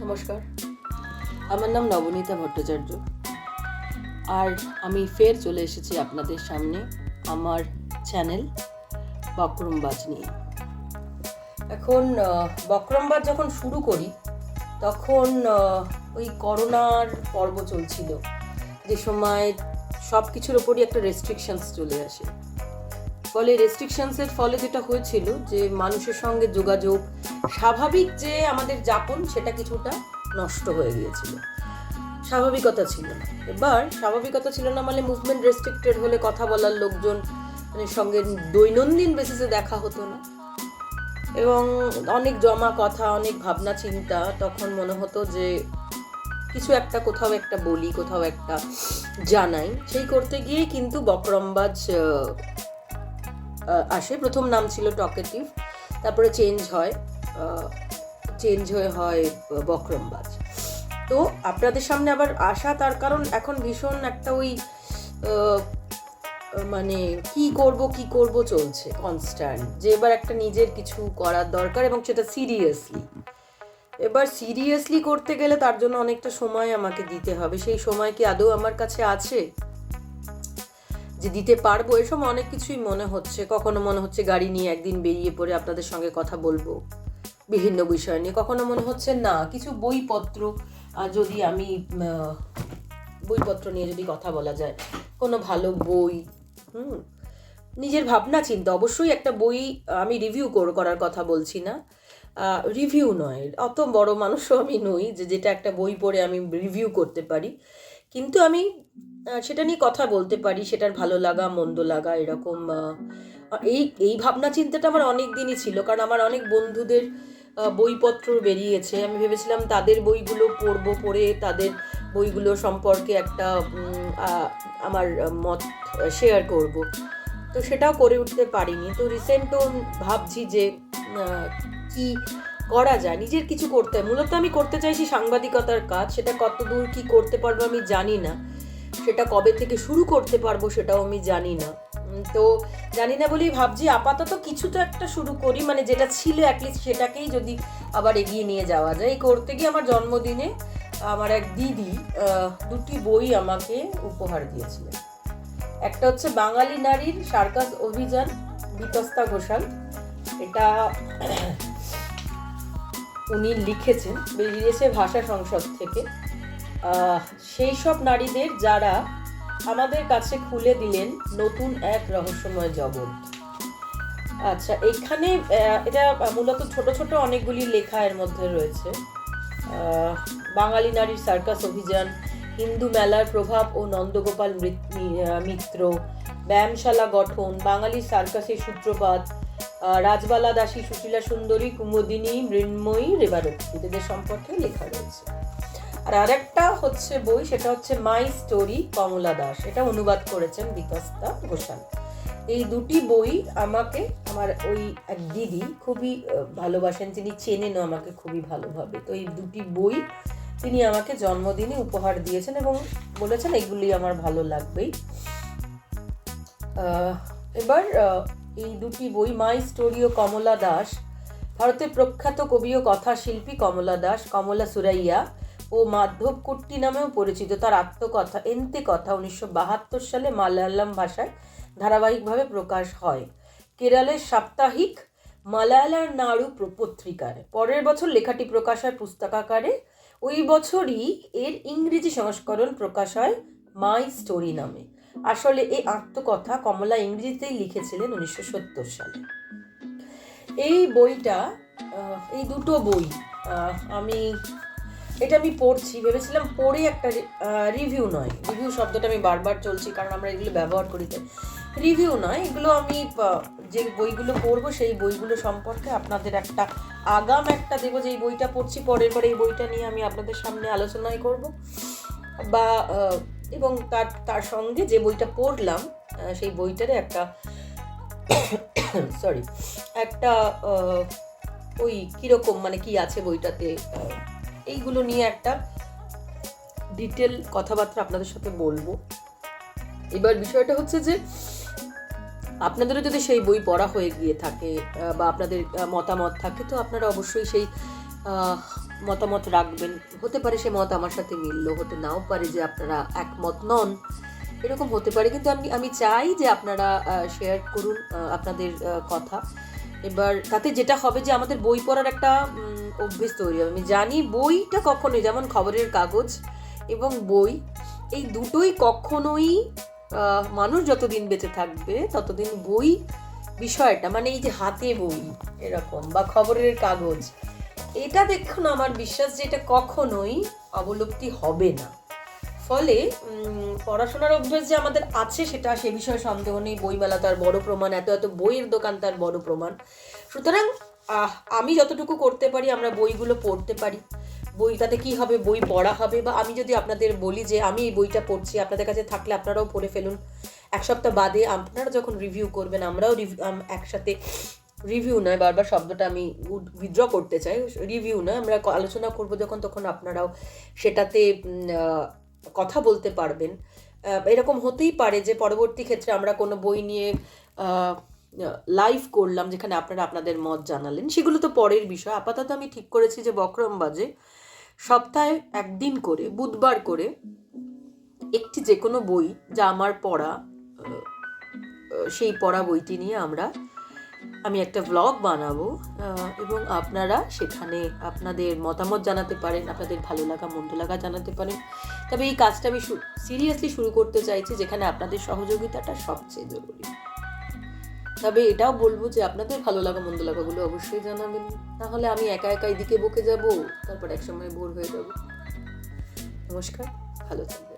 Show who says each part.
Speaker 1: নমস্কার, আমার নাম নবনীতা ভট্টাচার্য। আর আমি ফের চলে এসেছি আপনাদের সামনে আমার চ্যানেল বক্রমবাজ নিয়ে। এখন বক্রমবাজ যখন শুরু করি তখন ওই করোনার পর্ব চলছিল, যে সময় সব কিছুর ওপরই একটা রেস্ট্রিকশনস চলে আসে। ফলে রেস্ট্রিকশনসের ফলে যেটা হয়েছিল যে মানুষের সঙ্গে যোগাযোগ, স্বাভাবিক যে আমাদের যাপন, সেটা কিছুটা নষ্ট হয়ে গিয়েছিল। স্বাভাবিকতা ছিল না। এবার স্বাভাবিকতা ছিল না মানে মুভমেন্ট রেস্ট্রিক্টেড হলে কথা বলার লোকজন সঙ্গে দৈনন্দিন বেসিসে দেখা হতো না, এবং অনেক জমা কথা, অনেক ভাবনা চিন্তা। তখন মনে হতো যে কিছু একটা কোথাও একটা বলি, কোথাও একটা জানাই। সেই করতে গিয়েই কিন্তু বক্রমবাজ আসে। প্রথম নাম ছিল টকেটিভ, তারপরে চেঞ্জ হয় বক্রমবাজ। তো আপনাদের সামনে আবার আসা তার কারণ এখন ভীষণ একটা ওই মানে কি করব চলছে কনস্ট্যান্ট, যে এবার একটা নিজের কিছু করার দরকার, এবং সেটা সিরিয়াসলি। এবার সিরিয়াসলি করতে গেলে তার জন্য অনেকটা সময় আমাকে দিতে হবে। সেই সময় কি আদৌ আমার কাছে আছে যে দিতে পারবো? এসব অনেক কিছুই মনে হচ্ছে। কখনো মনে হচ্ছে গাড়ি নিয়ে একদিন বেরিয়ে পড়ে আপনাদের সঙ্গে কথা বলবো বিভিন্ন বিষয় নিয়ে, কখনো মনে হচ্ছে না কিছু বইপত্র যদি আমি বইপত্র নিয়ে যদি কথা বলা যায়, কোনো ভালো বই, নিজের ভাবনা চিন্তা। অবশ্যই একটা বই আমি রিভিউ করার কথা বলছি না, রিভিউ নয়, অত বড় মানুষও আমি নই যে যেটা একটা বই পড়ে আমি রিভিউ করতে পারি, কিন্তু আমি সেটা নিয়ে কথা বলতে পারি, সেটার ভালো লাগা মন্দ লাগা এরকম। এই ভাবনা চিন্তাটা আমার অনেক দিনই ছিল, কারণ আমার অনেক বন্ধুদের বইপত্র বেরিয়েছে। আমি ভেবেছিলাম তাদের বইগুলো পড়বো, পড়ে তাদের বইগুলো সম্পর্কে একটা আমার মত শেয়ার করব। তো সেটাও করে উঠতে পারিনি। তো রিসেন্টও ভাবছি যে কি করা যায়, নিজের কিছু করতে। মূলত আমি করতে চাইছি সাংবাদিকতার কাজ। সেটা কতদূর কি করতে পারবো আমি জানি না, সেটা কবে থেকে শুরু করতে পারবো সেটাও আমি জানি না। তো জানি না বলেই ভাবছি আপাতত কিছু তো একটা শুরু করি, মানে যেটা ছিল অ্যাটলিস্ট সেটাকেই যদি আবার এগিয়ে নিয়ে যাওয়া যায়। এই করতে গিয়ে আমার জন্মদিনে আমার এক দিদি দুটি বই আমাকে উপহার দিয়েছিলেন। একটা হচ্ছে বাঙালি নারীর সার্কাস অভিযান, বিতস্তা ঘোষাল। এটা উনি লিখেছেন, বেরিয়েছে ভাষা সংসদ থেকে। সেই সব নারীদের যারা আমাদের কাছে খুলে দিলেন নতুন এক রহস্যময় জগৎ। আচ্ছা, এখানে এটা মূলত ছোট ছোট অনেকগুলি লেখা এর মধ্যে রয়েছে। বাঙালি নারীর সার্কাস অভিযান, হিন্দু মেলার প্রভাব ও নন্দগোপাল মিত্র, ব্যায়ামশালা গঠন, বাঙালির সার্কাসের সূত্রপাত, রাজবালা দাসী, সুশীলা সুন্দরী, কুমুদিনী, মৃন্ময়ী, রেবারক্ষী, এদের সম্পর্কে লেখা রয়েছে। আর আরেকটা হচ্ছে বই, সেটা হচ্ছে মাই স্টোরি, কমলা দাস। এটা অনুবাদ করেছেন বিতস্তা ঘোষাল। এই দুটি বই আমাকে আমার ওই এক দিদি খুবই ভালোবাসেন, তিনি চেনেনও আমাকে খুবই ভালোভাবে। তো এই দুটি বই তিনি আমাকে জন্মদিনে উপহার দিয়েছেন এবং বলেছেন এগুলি আমার ভালো লাগবেই। এবার এই দুটি বই, মাই স্টোরি ও কমলা দাস, ভারতের প্রখ্যাত কবি ও কথাশিল্পী কমলা দাস, কমলা সুরাইয়া ও মাধবকুট্টি নামেও পরিচিত, তার আত্মকথা এন্তে কথা 1972 সালে মালায়ালাম ভাষায় ধারাবাহিকভাবে প্রকাশ হয় কেরলের সাপ্তাহিক মালায়ালার নাড়ু পত্রিকায়। পরের বছর লেখাটি প্রকাশ হয় পুস্তকাকারে। ওই বছরই এর ইংরেজি সংস্করণ প্রকাশ হয় মাই স্টোরি নামে। আসলে এই আত্মকথা কমলা ইংরেজিতেই লিখেছিলেন 1970 সালে। এই বইটা, এই দুটো বই আমি পড়ছি, ভেবেছিলাম পড়ে একটা রিভিউ নয়, রিভিউ শব্দটা আমি বারবার চলছি কারণ আমরা এগুলো ব্যবহার করি, তাই রিভিউ নয়, এগুলো আমি যে বইগুলো পড়বো সেই বইগুলো সম্পর্কে আপনাদের একটা আগাম একটা দেবো যে এই বইটা পড়ছি, পরের পরে এই বইটা নিয়ে আমি আপনাদের সামনে আলোচনাই করব, বা এবং তার সঙ্গে যে বইটা পড়লাম সেই বইটারে একটা একটা ওই কিরকম মানে কি আছে বইটাতে, এইগুলো নিয়ে একটা ডিটেল কথাবার্তা আপনাদের সাথে বলবো। এবার বিষয়টা হচ্ছে যে আপনাদেরও যদি সেই বই পড়া হয়ে গিয়ে থাকে বা আপনাদের মতামত থাকে, তো আপনারা অবশ্যই সেই মতামত রাখবেন। হতে পারে সে মত আমার সাথে মিললো, হতে নাও পারে যে আপনারা একমত নন, এরকম হতে পারে। কিন্তু আমি চাই যে আপনারা শেয়ার করুন আপনাদের কথা। এবার তাতে যেটা হবে যে আমাদের বই পড়ার একটা অভ্যেস তৈরি হবে। আমি জানি বইটা কখনোই, যেমন খবরের কাগজ এবং বই, এই দুটোই কখনোই মানুষ যতদিন বেঁচে থাকবে ততদিন বই বিষয়টা, মানে এই যে হাতে বই এরকম বা খবরের কাগজ, এটা দেখুন আমার বিশ্বাস যে এটা কখনোই অবলুপ্তি হবে না। ফলে পড়াশোনার অভ্যেস যে আমাদের আছে সেটা, সে বিষয়ে সন্দেহ নেই। বইমেলা তার বড় প্রমাণ, এত এত বইয়ের দোকান তার বড় প্রমাণ। সুতরাং আমি যতটুকু করতে পারি, আমরা বইগুলো পড়তে পারি। বইটাতে কি হবে, বই পড়া হবে। বা আমি যদি আপনাদের বলি যে আমি এই বইটা পড়ছি, আপনাদের কাছে থাকলে আপনারাও পড়ে ফেলুন। এক সপ্তাহ বাদে আপনারা যখন রিভিউ করবেন, আমরাও একসাথে, রিভিউ নয়, বারবার শব্দটা আমি উইথড্র করতে চাই, রিভিউ নয়, আমরা আলোচনা করব যখন, তখন আপনারাও সেটাতে কথা বলতে পারবেন। এরকম হতেই পারে যে পরবর্তী ক্ষেত্রে আমরা কোনো বই নিয়ে লাইভ করলাম যেখানে আপনারা আপনাদের মত জানালেন, সেগুলো তো পরের বিষয়। আপাতত আমি ঠিক করেছি যে বক্রমবাজে সপ্তাহে একদিন করে, বুধবার করে, একটি যে কোনো বই যা আমার পড়া, সেই পড়া বইটি নিয়ে আমি একটা ব্লগ বানাবো এবং আপনারা সেখানে আপনাদের মতামত জানাতে পারেন, আপনাদের ভালো লাগা মন্দ লাগা জানাতে পারেন। তবে এই কাজটা আমি সিরিয়াসলি শুরু করতে চাইছি, যেখানে আপনাদের সহযোগিতাটা সবচেয়ে জরুরি। তবে এটাও বলবো যে আপনাদের ভালো লাগা মন্দ লাগাগুলো অবশ্যই জানাবেন, নাহলে আমি একা একা এদিকে বকে যাব, তারপর একসময় বোর হয়ে যাব। নমস্কার, ভালো থাকবেন।